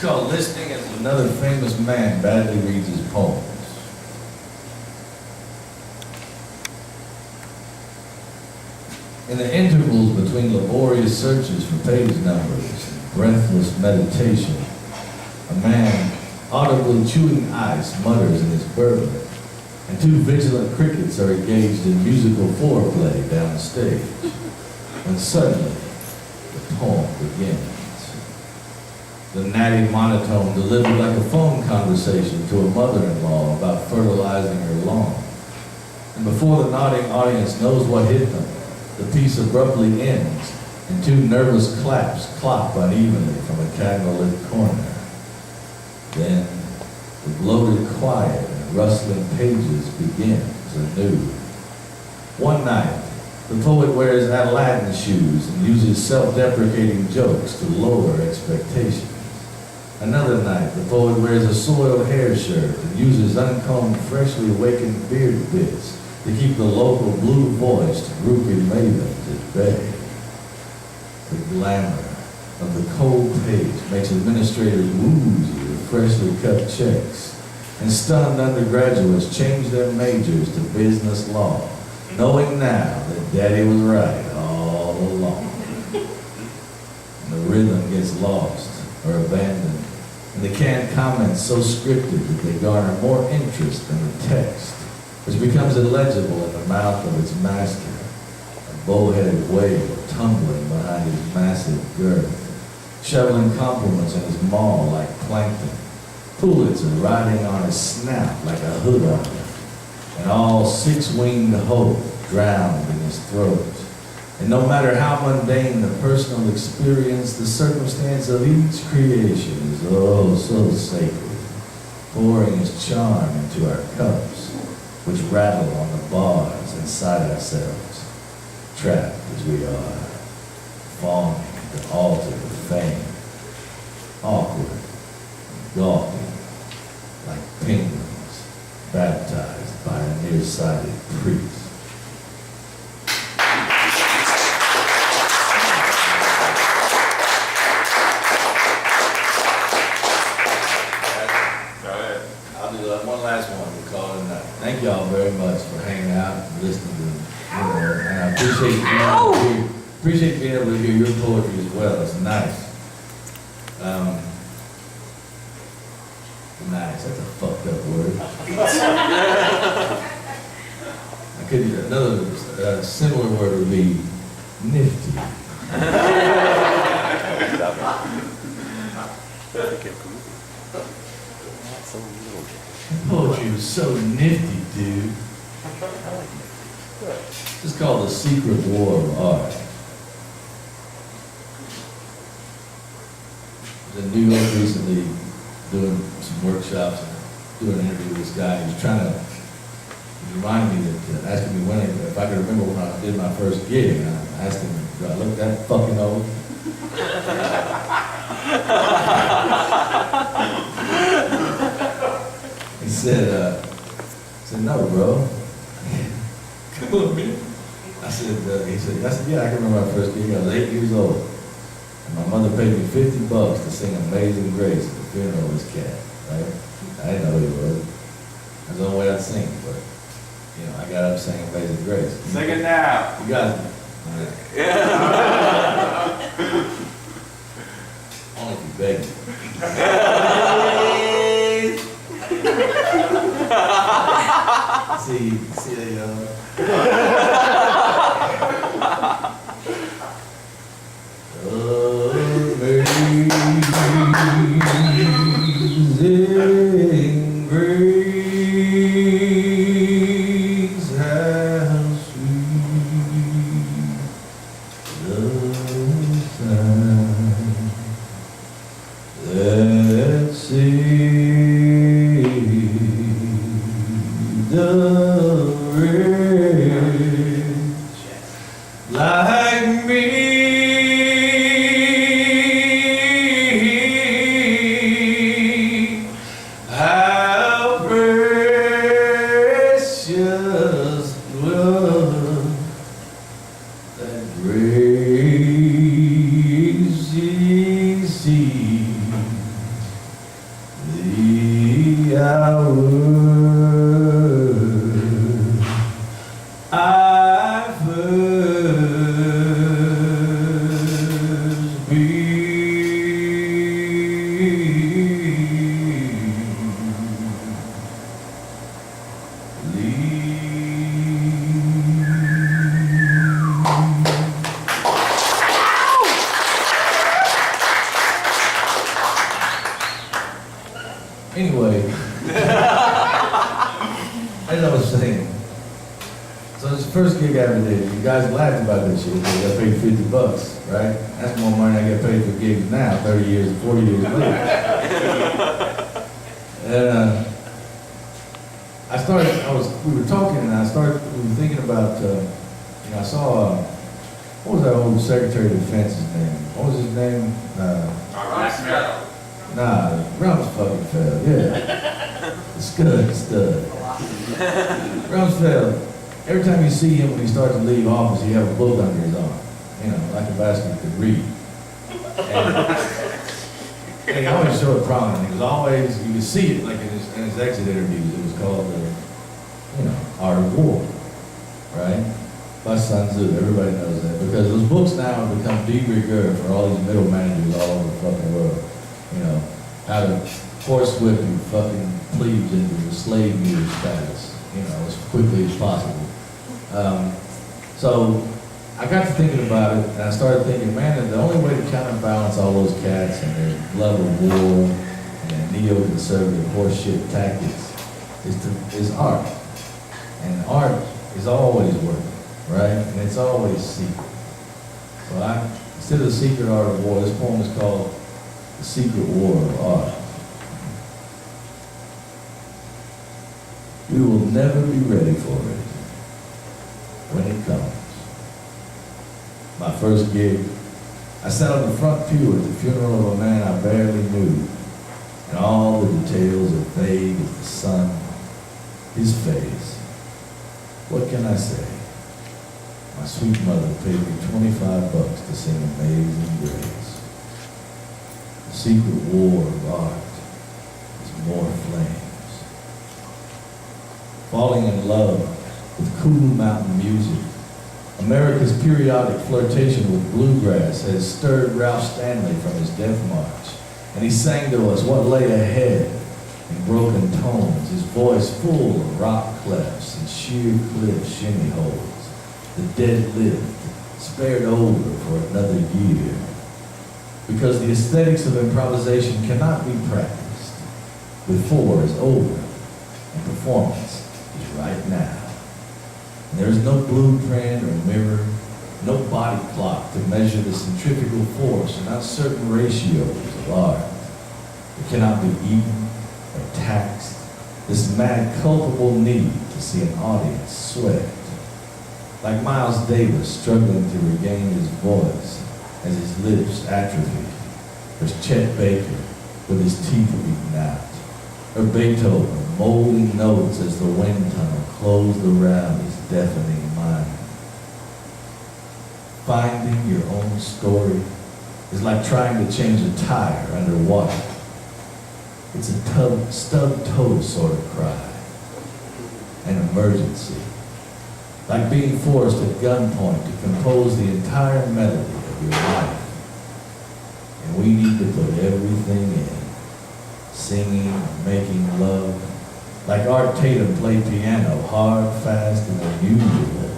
called Listening as Another Famous Man Badly Reads His Poems. In the intervals between laborious searches for page numbers and breathless meditation, a man, audibly chewing ice, mutters in his bourbon, and two vigilant crickets are engaged in musical foreplay downstage, when suddenly the poem begins. The natty monotone delivered like a phone conversation to a mother-in-law about fertilizing her lawn. And before the nodding audience knows what hit them, the piece abruptly ends, and two nervous claps clop unevenly from a candlelit corner. Then the bloated quiet and rustling pages begins anew. One night, the poet wears Aladdin shoes and uses self-deprecating jokes to lower expectations. Another night, the poet wears a soiled hair shirt and uses uncombed, freshly awakened beard bits to keep the local blue-voiced groupie mavens at bay. The glamour of the cold page makes administrators woozy with freshly cut checks, and stunned undergraduates change their majors to business law, knowing now that Daddy was right all along. And the rhythm gets lost or abandoned, and the canned comments so scripted that they garner more interest than the text, which becomes illegible in the mouth of its master, a bull-headed whale tumbling behind his massive girth, shoveling compliments in his maw like plankton, Pulitzer riding on his snout like a hookah, and all six-winged hope drowned in his throat. And no matter how mundane the personal experience, the circumstance of each creation is oh so sacred, pouring its charm into our cups, which rattle on the bars inside ourselves, trapped as we are, fawning at the altar of fame, awkward, gawking, like penguins baptized by a nearsighted priest. Thank y'all very much for hanging out and listening to, and I appreciate being able to hear your poetry as well. It's nice. Nice, that's a fucked up word. I could another similar word would be nifty. Poetry was so nifty, dude. It's called The Secret War of Art. I was in New York recently doing some workshops and doing an interview with this guy. He was trying to remind me that, asking me if I could remember when I did my first gig. And I asked him, do I look that fucking old? He said, no, bro. Come on, man. I said, he said, yeah, I can remember my first gig. I was 8 years old. And my mother paid me $50 to sing Amazing Grace at the funeral of this cat, right? I didn't know who he was. That's the only way I'd sing, but, you know, I got up and sang Amazing Grace. Sing it now. You got it. Yeah. Only if you beg me. See that, Amazing grace, how sweet the sound that saved the wretch like me. How precious was that grace he sees first gig I ever did, you guys laughed about this shit. I got paid $50, right? That's more money I get paid for gigs now, 30 years, 40 years later. And we were talking, and we were thinking about, I saw, what was that old Secretary of Defense's name? What was his name? Rumsfeld, yeah. Stud. Rumsfeld, every time you see him when he starts to leave office, he has a book under his arm, like a basket could read. And he always showed it prominently. It was always, you could see it like in his exit interviews. It was called Art of War, right? By Sun Tzu. Everybody knows that because those books now have become de rigueur for all these middle managers all over the fucking world. How to horsewhip you fucking plebes into the slave user status, as quickly as possible. So I got to thinking about it, and I started thinking, man, that the only way to counterbalance all those cats and their love of war and their neoconservative horseshit tactics is art. And art is always working, right? And it's always secret. So instead of The Secret Art of War, this poem is called The Secret War of Art. We will never be ready for it when it comes. My first gig, I sat on the front pew at the funeral of a man I barely knew, and all the details are vague as the sun, his face. What can I say? My sweet mother paid me $25 to sing Amazing Grace. The secret war of art is more flames. Falling in love with cool mountain music, America's periodic flirtation with bluegrass has stirred Ralph Stanley from his death march, and he sang to us what lay ahead in broken tones, his voice full of rock clefts and sheer cliff shimmy holes. The dead lived, spared over for another year, because the aesthetics of improvisation cannot be practiced before it's over, and performance is right now. There is no blueprint or mirror, no body clock to measure the centrifugal force and uncertain ratios of art. It cannot be eaten or taxed, this mad culpable need to see an audience sweat. Like Miles Davis struggling to regain his voice as his lips atrophy, or Chet Baker with his teeth beaten out, or Beethoven molding notes as the wind tunnel closed around his deafening mind. Finding your own story is like trying to change a tire underwater. It's a stubbed toe sort of cry, an emergency, like being forced at gunpoint to compose the entire melody of your life. And we need to put everything in, singing, making love, like Art Tatum played piano, hard, fast, and unusual,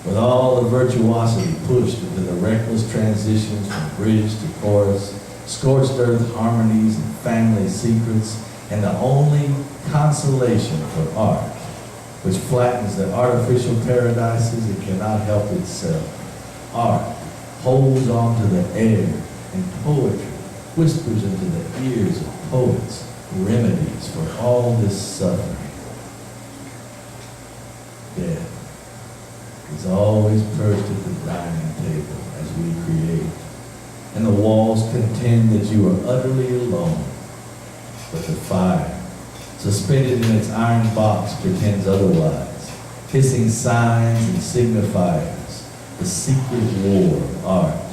with all the virtuosity pushed into the reckless transitions from bridge to chorus, scorched earth harmonies and family secrets, and the only consolation for art, which flattens the artificial paradises it cannot help itself. Art holds on to the air, and poetry whispers into the ears of poets remedies for all this suffering. Death is always perched at the dining table as we create, and the walls contend that you are utterly alone. But the fire, suspended in its iron box, pretends otherwise, hissing signs and signifiers, the secret war of art,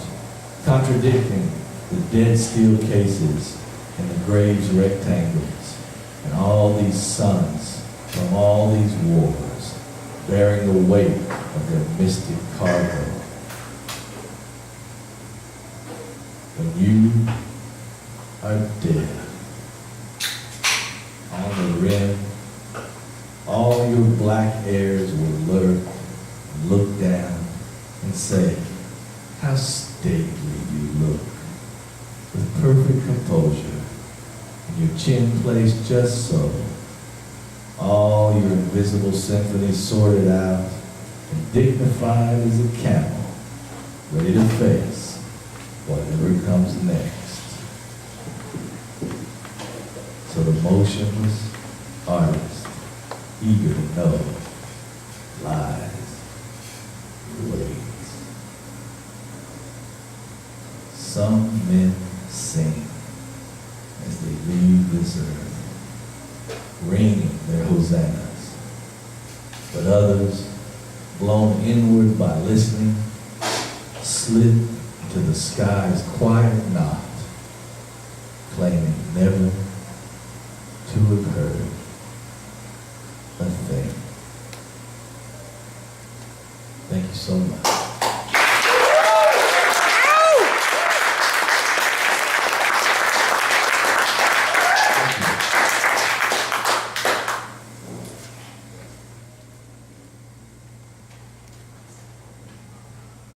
contradicting the dead steel cases and the grave's rectangles, and all these suns from all these wars, bearing the weight of their mystic cargo. When you are dead, on the rim, all your black heirs will lurk and look down and say, how stately you look, with perfect composure, and your chin placed just so, all your invisible symphonies sorted out, and dignified as a camel, ready to face whatever comes next. So the motionless artist, eager to know, lies, waits. Some men sing as they leave this earth, ringing their hosannas, but others, blown inward by listening, slip into the sky's quiet knot, claiming never to have heard a thing. Thank you so much.